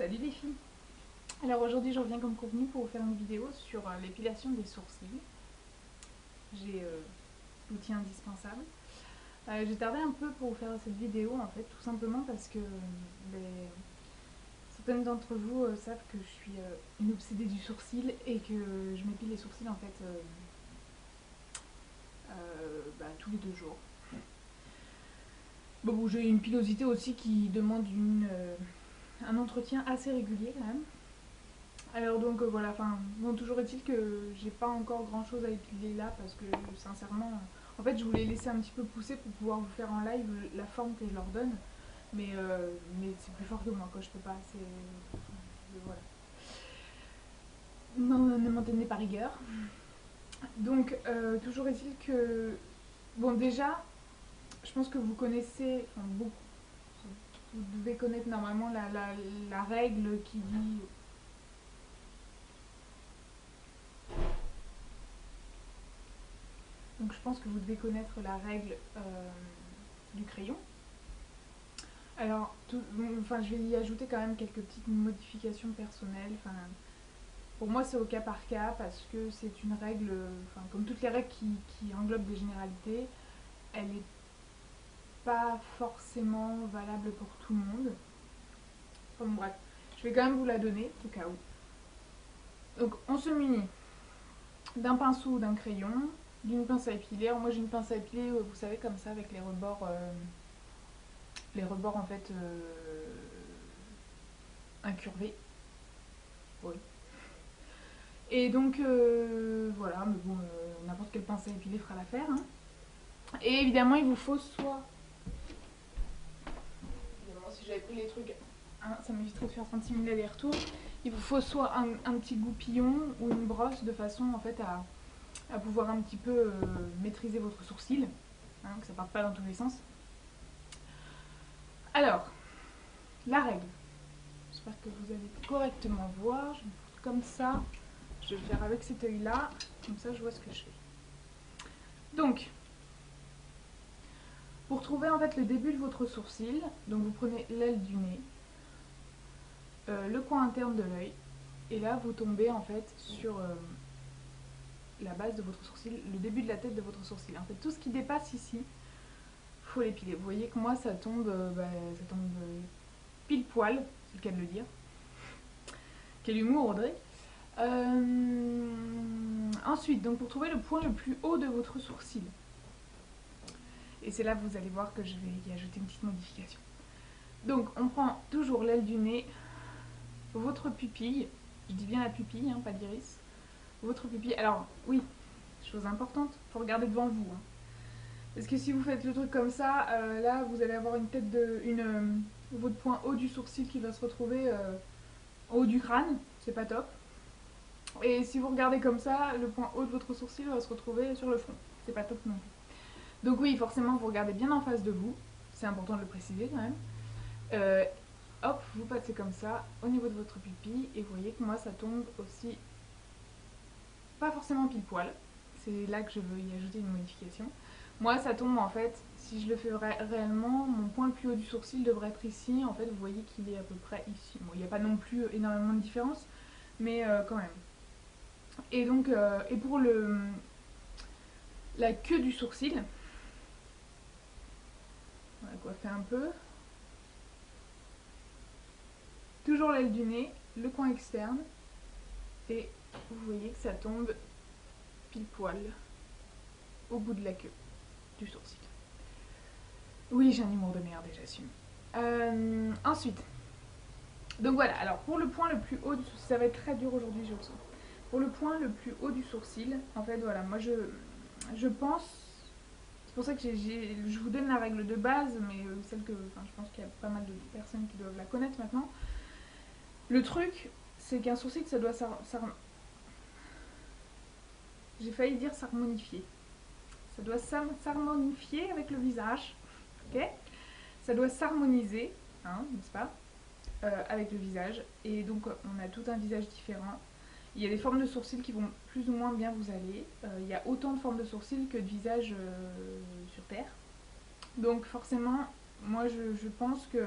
Salut les filles. Alors aujourd'hui je reviens comme convenu pour vous faire une vidéo sur l'épilation des sourcils. J'ai l'outil indispensable. J'ai tardé un peu pour vous faire cette vidéo en fait, tout simplement parce que certaines d'entre vous savent que je suis une obsédée du sourcil et que je m'épile les sourcils en fait tous les 2 jours. Bon, j'ai une pilosité aussi qui demande un entretien assez régulier quand même. Alors donc voilà, enfin, bon, toujours est-il que j'ai pas encore grand chose à épiler là parce que sincèrement, en fait je voulais laisser un petit peu pousser pour pouvoir vous faire en live la forme que je leur donne, mais c'est plus fort que moi quoi, je peux pas, voilà. Non, ne m'en tenez pas rigueur. Donc toujours est-il que, bon déjà, je pense que vous connaissez, enfin beaucoup, vous devez connaître normalement la règle qui dit. Donc je pense que vous devez connaître la règle du crayon. Alors, je vais y ajouter quand même quelques petites modifications personnelles. Enfin, pour moi, c'est au cas par cas parce que c'est une règle, comme toutes les règles qui englobent des généralités, elle n'est pas forcément valable pour tout le monde. Enfin, bon, bref, je vais quand même vous la donner au cas où. Donc, on se munit d'un pinceau ou d'un crayon, d'une pince à épiler. Alors, moi, j'ai une pince à épiler, vous savez, comme ça, avec les rebords en fait incurvés. Oui. Et donc voilà, mais bon, n'importe quelle pince à épiler fera l'affaire. Hein. Et évidemment, il vous faut soit. Évidemment, si j'avais pris les trucs, hein, ça m'éviterait de faire 36 000 allers-retours. Il vous faut soit un petit goupillon ou une brosse de façon en fait à pouvoir un petit peu maîtriser votre sourcil, hein, que ça parte pas dans tous les sens. Alors, la règle. J'espère que vous allez correctement voir. Je vais me foutre comme ça. Je vais le faire avec cet œil là, comme ça je vois ce que je fais. Donc, pour trouver en fait le début de votre sourcil, donc vous prenez l'aile du nez, le coin interne de l'œil, et là vous tombez en fait sur la base de votre sourcil, le début de la tête de votre sourcil. En fait, tout ce qui dépasse ici, faut l'épiler. Vous voyez que moi ça tombe pile poil, c'est le cas de le dire. Quel humour, Audrey. Ensuite, donc pour trouver le point le plus haut de votre sourcil, et c'est là que vous allez voir que je vais y ajouter une petite modification. Donc on prend toujours l'aile du nez, votre pupille, je dis bien la pupille, hein, pas l'iris, votre pupille. Alors oui, chose importante, il faut regarder devant vous. Hein. Parce que si vous faites le truc comme ça, là vous allez avoir une tête votre point haut du sourcil qui va se retrouver au haut du crâne, c'est pas top. Et si vous regardez comme ça, le point haut de votre sourcil va se retrouver sur le front. C'est pas top non plus. Donc oui, forcément, vous regardez bien en face de vous. C'est important de le préciser quand même. Hop, vous passez comme ça au niveau de votre pupille. Et vous voyez que moi, ça tombe aussi pas forcément pile poil. C'est là que je veux y ajouter une modification. Moi, ça tombe en fait, si je le fais réellement, mon point le plus haut du sourcil devrait être ici. En fait, vous voyez qu'il est à peu près ici. Bon, il n'y a pas non plus énormément de différence, mais quand même. Et donc, et pour la queue du sourcil, on va coiffer un peu. Toujours l'aile du nez, le coin externe, et vous voyez que ça tombe pile poil au bout de la queue du sourcil. Oui, j'ai un humour de merde, j'assume. Ensuite, donc voilà, alors pour le point le plus haut du sourcil, ça va être très dur aujourd'hui, je le sens. Pour le point le plus haut du sourcil, en fait, voilà, moi je pense, c'est pour ça que je vous donne la règle de base, mais celle que, je pense qu'il y a pas mal de personnes qui doivent la connaître maintenant. Le truc, c'est qu'un sourcil, ça doit j'ai failli dire s'harmonifier. Ça doit s'harmonifier avec le visage, ok? Ça doit s'harmoniser, hein, n'est-ce pas, avec le visage. Et donc, on a tout un visage différent. Il y a des formes de sourcils qui vont plus ou moins bien vous aller. Il y a autant de formes de sourcils que de visages sur Terre. Donc forcément, moi je pense que...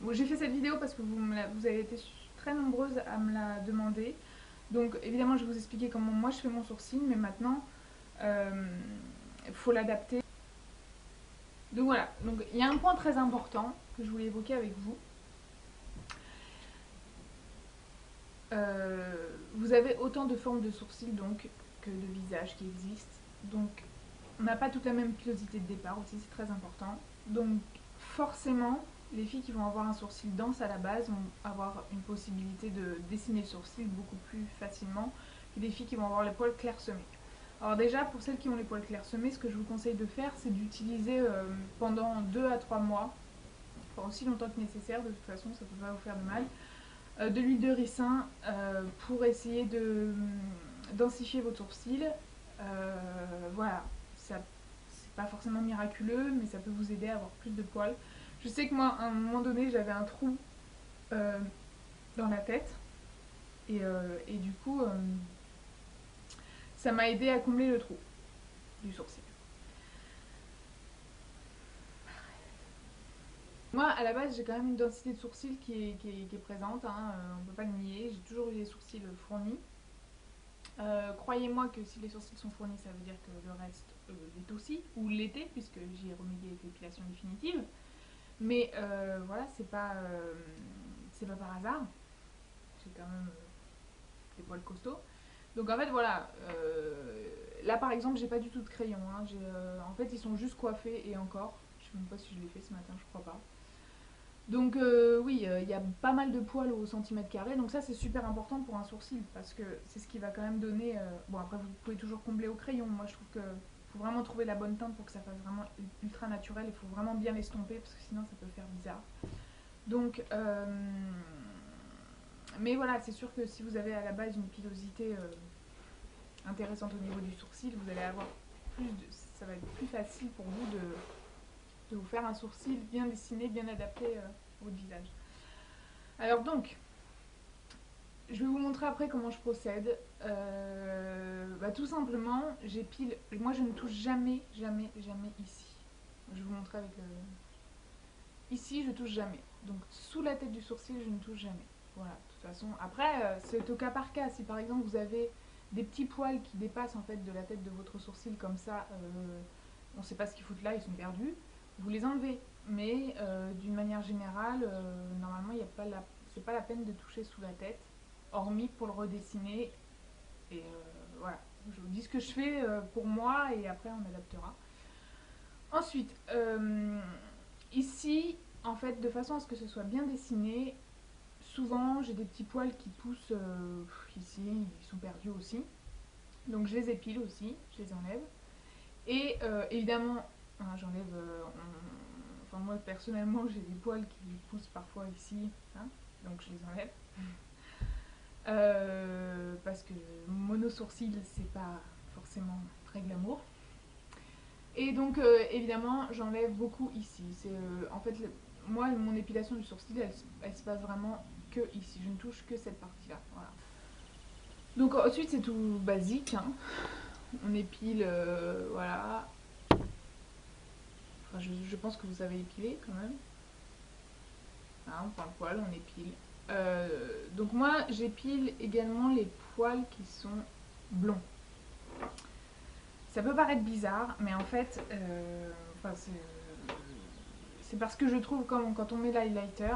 Bon, j'ai fait cette vidéo parce que vous avez été très nombreuses à me la demander. Donc évidemment je vais vous expliquer comment moi je fais mon sourcil, mais maintenant il faut l'adapter. Donc voilà, donc il y a un point très important que je voulais évoquer avec vous. Vous avez autant de formes de sourcils donc que de visages qui existent. Donc on n'a pas toute la même pilosité de départ aussi, c'est très important. Donc forcément, les filles qui vont avoir un sourcil dense à la base vont avoir une possibilité de dessiner le sourcil beaucoup plus facilement que des filles qui vont avoir les poils clairsemés. Alors déjà, pour celles qui ont les poils clairsemés, ce que je vous conseille de faire, c'est d'utiliser pendant 2 à 3 mois, enfin aussi longtemps que nécessaire, de toute façon ça ne peut pas vous faire de mal, de l'huile de ricin pour essayer de densifier vos sourcils. Voilà, c'est pas forcément miraculeux, mais ça peut vous aider à avoir plus de poils. Je sais que moi, à un moment donné, j'avais un trou dans la tête, et du coup, ça m'a aidé à combler le trou du sourcil. Moi, à la base, j'ai quand même une densité de sourcils qui est présente, hein, on ne peut pas le nier. J'ai toujours eu des sourcils fournis. Croyez-moi que si les sourcils sont fournis, ça veut dire que le reste l'est aussi, ou l'était, puisque j'y ai remédié avec l'épilation définitive. Mais voilà, c'est pas par hasard. J'ai quand même des poils costauds. Donc en fait, voilà. Là, par exemple, j'ai pas du tout de crayon. Hein. En fait, ils sont juste coiffés et encore. Je sais même pas si je l'ai fait ce matin, je crois pas. Donc oui, il y a pas mal de poils au centimètre carré, donc ça c'est super important pour un sourcil, parce que c'est ce qui va quand même donner... Bon après vous pouvez toujours combler au crayon, moi je trouve que faut vraiment trouver la bonne teinte pour que ça fasse vraiment ultra naturel, il faut vraiment bien l'estomper, parce que sinon ça peut faire bizarre. Donc, mais voilà, c'est sûr que si vous avez à la base une pilosité intéressante au niveau du sourcil, vous allez avoir ça va être plus facile pour vous de vous faire un sourcil bien dessiné, bien adapté à votre visage. Alors donc, je vais vous montrer après comment je procède. Tout simplement, j'épile. Moi, je ne touche jamais, jamais, jamais ici. Je vais vous montrer avec le... Ici, je touche jamais. Donc, sous la tête du sourcil, je ne touche jamais. Voilà, de toute façon. Après, c'est au cas par cas. Si par exemple, vous avez des petits poils qui dépassent en fait de la tête de votre sourcil comme ça, on ne sait pas ce qu'ils foutent là, ils sont perdus. Vous les enlevez, mais d'une manière générale, normalement, c'est pas la peine de toucher sous la tête, hormis pour le redessiner. Et voilà, je vous dis ce que je fais pour moi et après on adaptera. Ensuite, ici, en fait, de façon à ce que ce soit bien dessiné, souvent j'ai des petits poils qui poussent ici, ils sont perdus aussi. Donc je les épile aussi, je les enlève. Et évidemment, hein, j'enlève... Enfin moi personnellement j'ai des poils qui poussent parfois ici, hein, donc je les enlève. Parce que mono-sourcil c'est pas forcément très glamour. Et donc évidemment j'enlève beaucoup ici. En fait moi mon épilation du sourcil elle se passe vraiment que ici. Je ne touche que cette partie là. Voilà. Donc ensuite c'est tout basique. Hein. On épile voilà. Enfin, je pense que vous savez épiler quand même. Hein, on prend le poil, on épile. Donc moi j'épile également les poils qui sont blonds. Ça peut paraître bizarre, mais en fait, c'est parce que je trouve quand on met l'highlighter,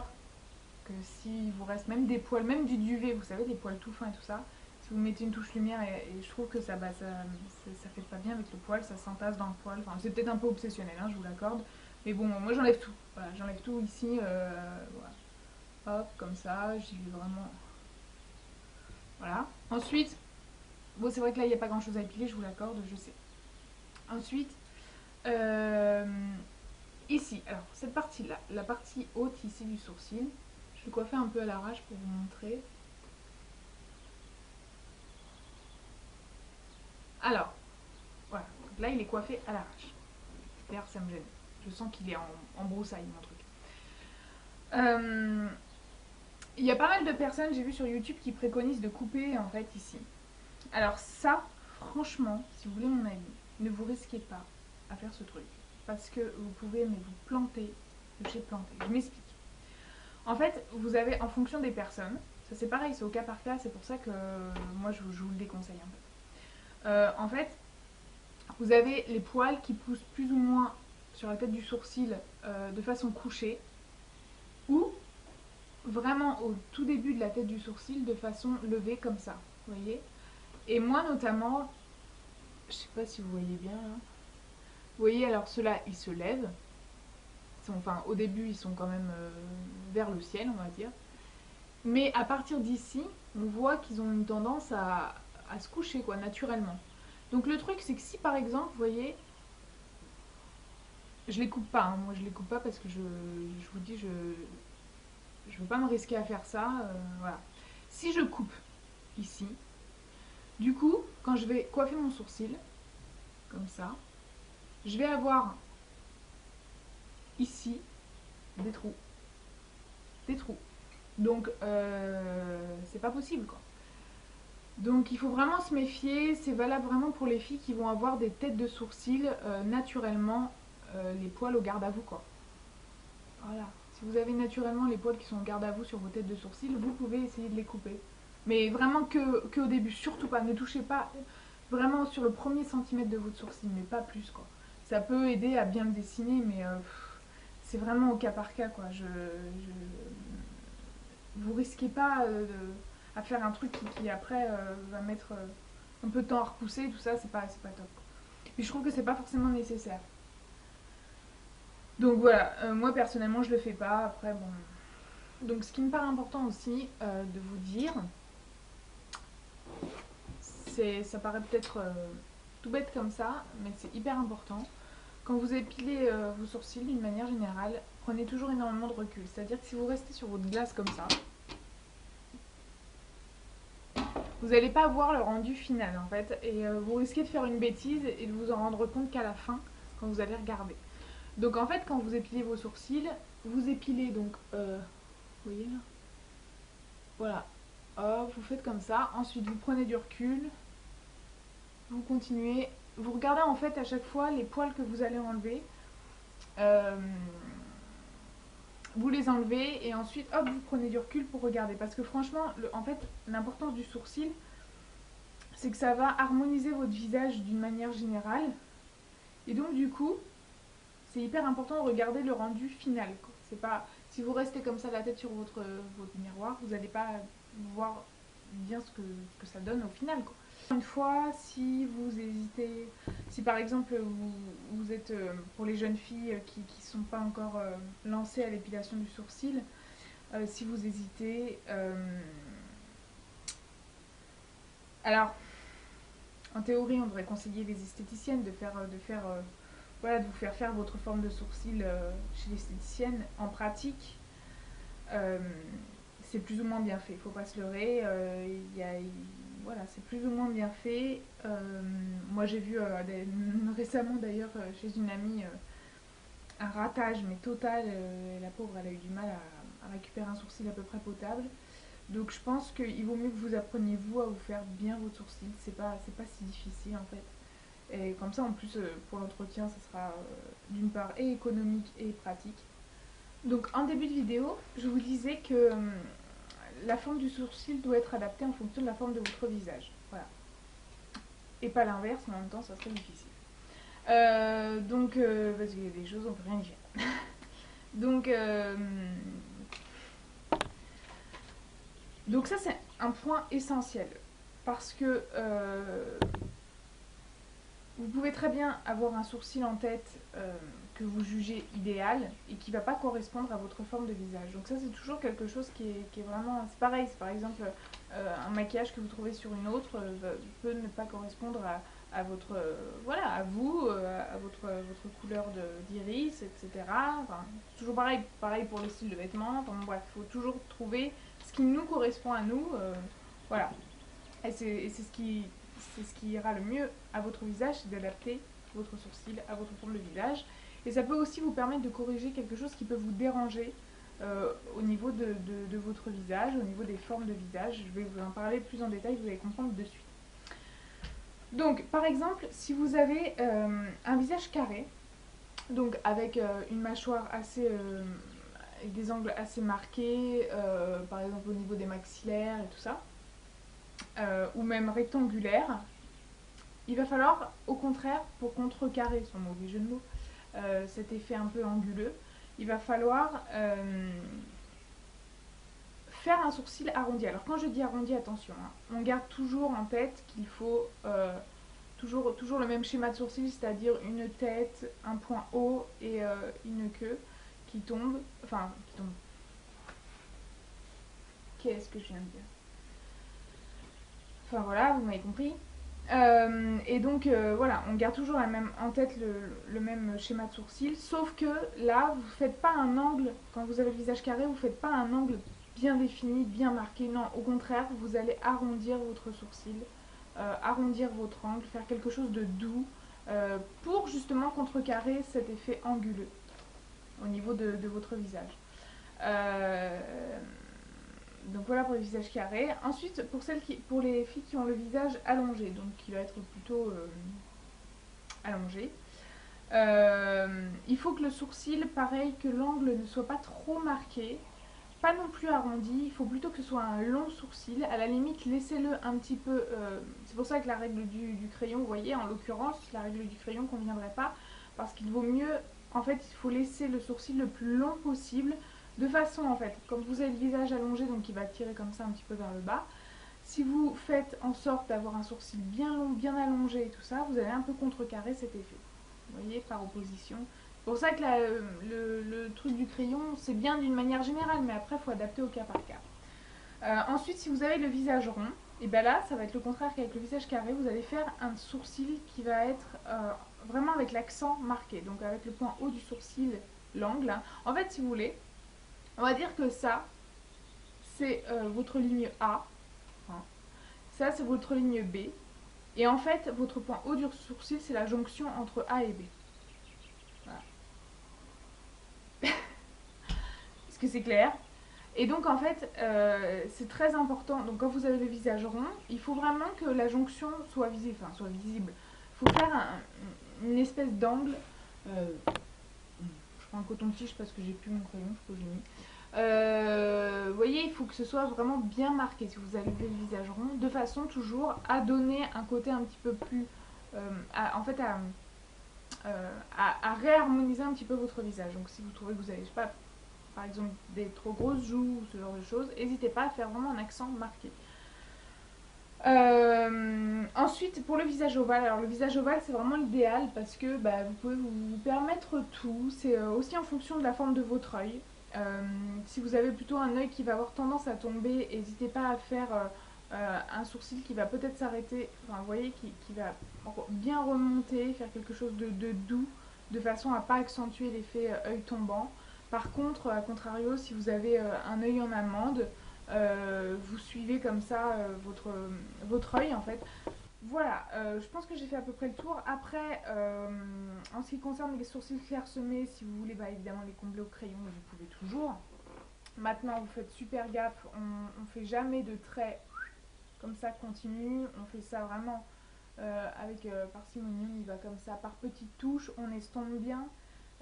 que s'il vous reste même des poils, même du duvet, vous savez, des poils tout fins et tout ça, si vous mettez une touche lumière, et je trouve que ça fait pas bien avec le poil, ça s'entasse dans le poil. Enfin, c'est peut-être un peu obsessionnel, hein, je vous l'accorde. Mais bon, moi j'enlève tout. Voilà, j'enlève tout ici. Voilà. Hop, comme ça, j'y vais vraiment. Voilà. Ensuite, bon, c'est vrai que là il n'y a pas grand chose à épiler, je vous l'accorde, je sais. Ensuite, ici, alors cette partie-là, la partie haute ici du sourcil, je vais coiffer un peu à l'arrache pour vous montrer. Alors, voilà, donc là il est coiffé à l'arrache. D'ailleurs ça me gêne, je sens qu'il est en broussaille mon truc. Il y a pas mal de personnes, j'ai vu sur YouTube, qui préconisent de couper en fait ici. Alors ça, franchement, si vous voulez mon avis, ne vous risquez pas à faire ce truc. Parce que vous pouvez mais vous planter de chez planter. Je m'explique. En fait, vous avez en fonction des personnes, Ça c'est pareil, c'est au cas par cas, c'est pour ça que moi je vous le déconseille en fait, vous avez les poils qui poussent plus ou moins sur la tête du sourcil de façon couchée, ou vraiment au tout début de la tête du sourcil de façon levée comme ça, vous voyez. Et moi notamment, je sais pas si vous voyez bien là. Vous voyez, alors ceux-là ils se lèvent, enfin au début ils sont quand même vers le ciel on va dire, mais à partir d'ici on voit qu'ils ont une tendance à se coucher quoi, naturellement. Donc le truc c'est que si par exemple vous voyez, je les coupe pas, hein, moi je les coupe pas parce que je vous dis je veux pas me risquer à faire ça, voilà. Si je coupe ici, du coup quand je vais coiffer mon sourcil comme ça, je vais avoir ici des trous, donc c'est pas possible quoi. Donc il faut vraiment se méfier, c'est valable vraiment pour les filles qui vont avoir des têtes de sourcils naturellement, les poils au garde à vous quoi. Voilà, si vous avez naturellement les poils qui sont au garde à vous sur vos têtes de sourcils, vous pouvez essayer de les couper. Mais vraiment que au début, surtout pas, ne touchez pas vraiment sur le premier centimètre de votre sourcil, mais pas plus quoi. Ça peut aider à bien le dessiner, mais c'est vraiment au cas par cas quoi. Vous risquez pas à faire un truc qui après va mettre un peu de temps à repousser, tout ça, c'est pas top. Puis je trouve que c'est pas forcément nécessaire. Donc voilà, moi personnellement je le fais pas, après bon. Donc ce qui me paraît important aussi de vous dire, ça paraît peut-être tout bête comme ça, mais c'est hyper important. Quand vous épilez vos sourcils d'une manière générale, prenez toujours énormément de recul. C'est-à-dire que si vous restez sur votre glace comme ça, vous n'allez pas voir le rendu final en fait. Et vous risquez de faire une bêtise et de vous en rendre compte qu'à la fin, quand vous allez regarder. Donc en fait, quand vous épilez vos sourcils, vous épilez donc, vous voyez là, voilà, hop, vous faites comme ça. Ensuite, vous prenez du recul, vous continuez, vous regardez en fait à chaque fois les poils que vous allez enlever. Vous les enlevez et ensuite, hop, vous prenez du recul pour regarder. Parce que franchement, en fait, l'importance du sourcil, c'est que ça va harmoniser votre visage d'une manière générale. Et donc du coup, c'est hyper important de regarder le rendu final. C'est pas, si vous restez comme ça la tête sur votre miroir, vous n'allez pas voir bien ce que ça donne au final quoi. Une fois, si vous hésitez, si par exemple vous êtes, pour les jeunes filles qui ne sont pas encore lancées à l'épilation du sourcil, si vous hésitez, alors en théorie on devrait conseiller les esthéticiennes voilà, de vous faire votre forme de sourcil chez l'esthéticienne. En pratique, c'est plus ou moins bien fait, il ne faut pas se leurrer, voilà, c'est plus ou moins bien fait. Moi j'ai vu récemment d'ailleurs chez une amie un ratage mais total, la pauvre elle a eu du mal à récupérer un sourcil à peu près potable. Donc je pense qu'il vaut mieux que vous appreniez vous à vous faire bien votre sourcil, c'est pas si difficile en fait. Et comme ça en plus pour l'entretien ça sera d'une part et économique et pratique. Donc en début de vidéo je vous disais que la forme du sourcil doit être adaptée en fonction de la forme de votre visage. Voilà. Et pas l'inverse, mais en même temps ça serait difficile. Parce qu'il y a des choses on peut rien y faire. Donc ça c'est un point essentiel. Parce que vous pouvez très bien avoir un sourcil en tête que vous jugez idéal et qui ne va pas correspondre à votre forme de visage. Donc ça c'est toujours quelque chose qui est vraiment... C'est pareil, c'est par exemple un maquillage que vous trouvez sur une autre peut ne pas correspondre à votre... voilà, à vous, à votre couleur d'iris, etc. Enfin, c'est toujours pareil pour le style de vêtements. Enfin bref, il faut toujours trouver ce qui nous correspond à nous. Voilà. Et c'est ce qui ira le mieux à votre visage, c'est d'adapter votre sourcil à votre forme de visage. Et ça peut aussi vous permettre de corriger quelque chose qui peut vous déranger au niveau de votre visage, au niveau des formes de visage. Je vais vous en parler plus en détail, vous allez comprendre de suite. Donc, par exemple, si vous avez un visage carré, donc avec une mâchoire assez des angles assez marqués, par exemple au niveau des maxillaires et tout ça, ou même rectangulaires, il va falloir, au contraire, pour contrecarrer son mauvais jeu de mots, cet effet un peu anguleux, il va falloir faire un sourcil arrondi. Alors quand je dis arrondi, attention, hein, on garde toujours en tête qu'il faut toujours le même schéma de sourcil, c'est-à-dire une tête, un point haut et une queue qui tombe, enfin qui tombe. Qu'est-ce que je viens de dire? Enfin voilà, vous m'avez compris. Et donc voilà, on garde toujours en tête le même schéma de sourcil, sauf que là, vous faites pas un angle, quand vous avez le visage carré, vous faites pas un angle bien défini, bien marqué, non, au contraire, vous allez arrondir votre sourcil, arrondir votre angle, faire quelque chose de doux, pour justement contrecarrer cet effet anguleux au niveau de votre visage. Euh, donc voilà pour les visages carrés. Ensuite, pour les filles qui ont le visage allongé, donc qui va être plutôt allongé, il faut que le sourcil, pareil, que l'angle ne soit pas trop marqué, pas non plus arrondi. Il faut plutôt que ce soit un long sourcil. À la limite, laissez-le un petit peu. C'est pour ça que la règle du crayon, vous voyez, en l'occurrence, la règle du crayon ne conviendrait pas, parce qu'il vaut mieux. En fait, il faut laisser le sourcil le plus long possible. De façon, en fait, comme vous avez le visage allongé, donc il va tirer comme ça un petit peu vers le bas, si vous faites en sorte d'avoir un sourcil bien long, bien allongé et tout ça, vous allez un peu contrecarrer cet effet. Vous voyez, par opposition. C'est pour ça que le truc du crayon, c'est bien d'une manière générale, mais après, il faut adapter au cas par cas. Ensuite, si vous avez le visage rond, et bien là, ça va être le contraire qu'avec le visage carré, vous allez faire un sourcil qui va être vraiment avec l'accent marqué, donc avec le point haut du sourcil, l'angle. Hein. En fait, si vous voulez, on va dire que ça, c'est votre ligne A. Hein. Ça, c'est votre ligne B. Et en fait, votre point haut du sourcil, c'est la jonction entre A et B. Voilà. Est-ce que c'est clair? Et donc, en fait, c'est très important. Donc, quand vous avez le visage rond, il faut vraiment que la jonction soit visible. Enfin, soit visible. Il faut faire une espèce d'angle. Je prends un coton-tige parce que j'ai plus mon crayon, je crois que j'ai mis. Vous voyez, il faut que ce soit vraiment bien marqué si vous avez le visage rond, de façon toujours à donner un côté un petit peu plus, en fait, à réharmoniser un petit peu votre visage. Donc, si vous trouvez que vous avez, je sais pas, par exemple, des trop grosses joues ou ce genre de choses, n'hésitez pas à faire vraiment un accent marqué. Ensuite, pour le visage ovale, alors le visage ovale c'est vraiment l'idéal parce que bah, vous pouvez vous permettre tout, c'est aussi en fonction de la forme de votre œil. Si vous avez plutôt un œil qui va avoir tendance à tomber, n'hésitez pas à faire un sourcil qui va peut-être s'arrêter, enfin vous voyez, qui va bien remonter, faire quelque chose de doux, de façon à ne pas accentuer l'effet œil tombant. Par contre, à contrario, si vous avez un œil en amande, vous suivez comme ça votre œil en fait. Voilà, je pense que j'ai fait à peu près le tour. Après, en ce qui concerne les sourcils clairsemés, si vous voulez bah, évidemment les combler au crayon, vous pouvez toujours. Maintenant, vous faites super gaffe, on fait jamais de traits comme ça continu, on fait ça vraiment avec parcimonie, on y va comme ça par petites touches, on estompe bien.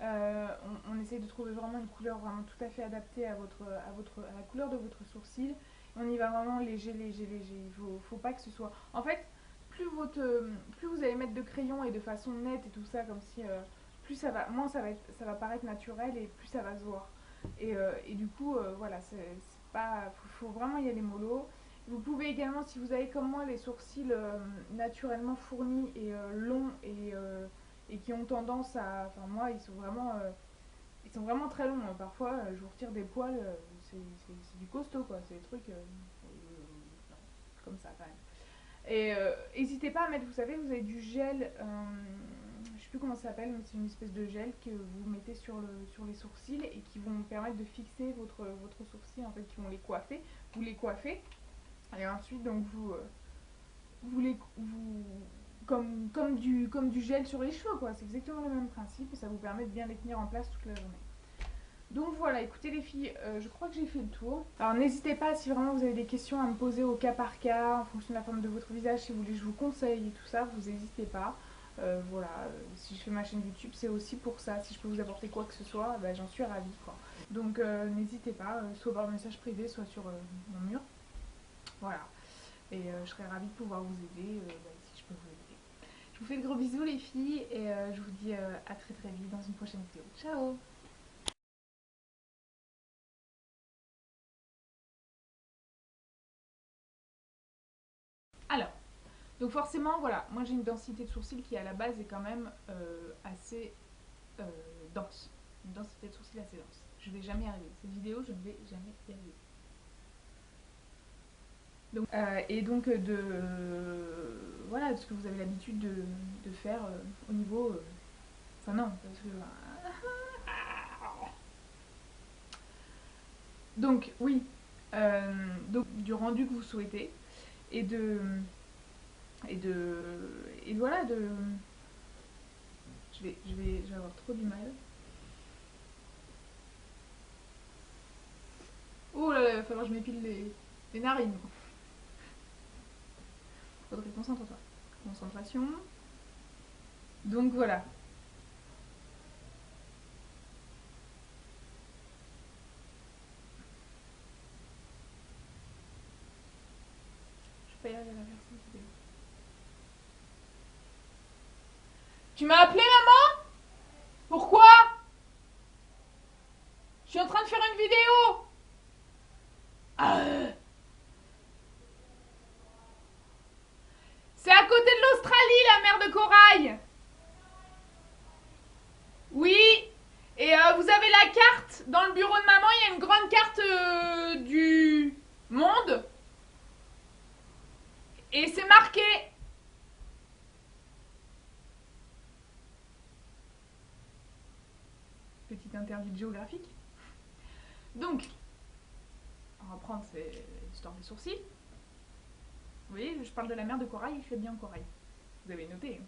On essaie de trouver vraiment une couleur vraiment tout à fait adaptée à la couleur de votre sourcil. On y va vraiment léger, léger, léger. Faut pas que ce soit... En fait, plus vous allez mettre de crayon et de façon nette et tout ça, comme si... plus ça va, moins ça va paraître naturel et plus ça va se voir. Et du coup, voilà, c'est pas... Faut vraiment y aller mollo. Vous pouvez également, si vous avez comme moi les sourcils naturellement fournis et longs et qui ont tendance à... Enfin moi, ils sont vraiment très longs. Hein. Parfois, je vous retire des poils, c'est du costaud quoi. C'est des trucs non, comme ça quand même. Et n'hésitez pas à mettre, vous savez, vous avez du gel, je sais plus comment ça s'appelle, mais c'est une espèce de gel que vous mettez sur les sourcils et qui vont permettre de fixer votre sourcil, en fait, qui vont les coiffer. Vous les coiffez et ensuite donc comme du gel sur les cheveux quoi, c'est exactement le même principe et ça vous permet de bien les tenir en place toute la journée. Donc voilà, écoutez les filles, je crois que j'ai fait le tour. Alors n'hésitez pas si vraiment vous avez des questions à me poser au cas par cas, en fonction de la forme de votre visage, si vous voulez que je vous conseille et tout ça, vous n'hésitez pas. Voilà, si je fais ma chaîne YouTube, c'est aussi pour ça. Si je peux vous apporter quoi que ce soit, bah, j'en suis ravie quoi. Donc n'hésitez pas, soit par message privé, soit sur mon mur. Voilà. Et je serais ravie de pouvoir vous aider si je peux vous aider. Je vous fais de gros bisous les filles et je vous dis à très très vite dans une prochaine vidéo. Ciao! Alors, donc forcément, voilà, moi j'ai une densité de sourcils qui à la base est quand même assez dense. Une densité de sourcils assez dense. Je vais jamais y arriver. Cette vidéo, je ne vais jamais y arriver. Donc, et donc voilà, ce que vous avez l'habitude de faire au niveau... enfin non, parce que... donc oui, donc, du rendu que vous souhaitez et et voilà je vais avoir trop du mal. Oh là là, il va falloir que je m'épile les narines. Faudrait concentre-toi. Concentration. Donc voilà. Je vais pas y arriver à la faire cette vidéo. Tu m'as appelé maman? Pourquoi? Je suis en train de faire une vidéo. Ah, c'est à côté de l'Australie, la mer de corail. Oui. Et vous avez la carte dans le bureau de maman, il y a une grande carte du monde. Et c'est marqué. Petite interview géographique. Donc, on va reprendre l'histoire des sourcils. Vous voyez, je parle de la mer de corail, il fait bien corail. Vous avez noté.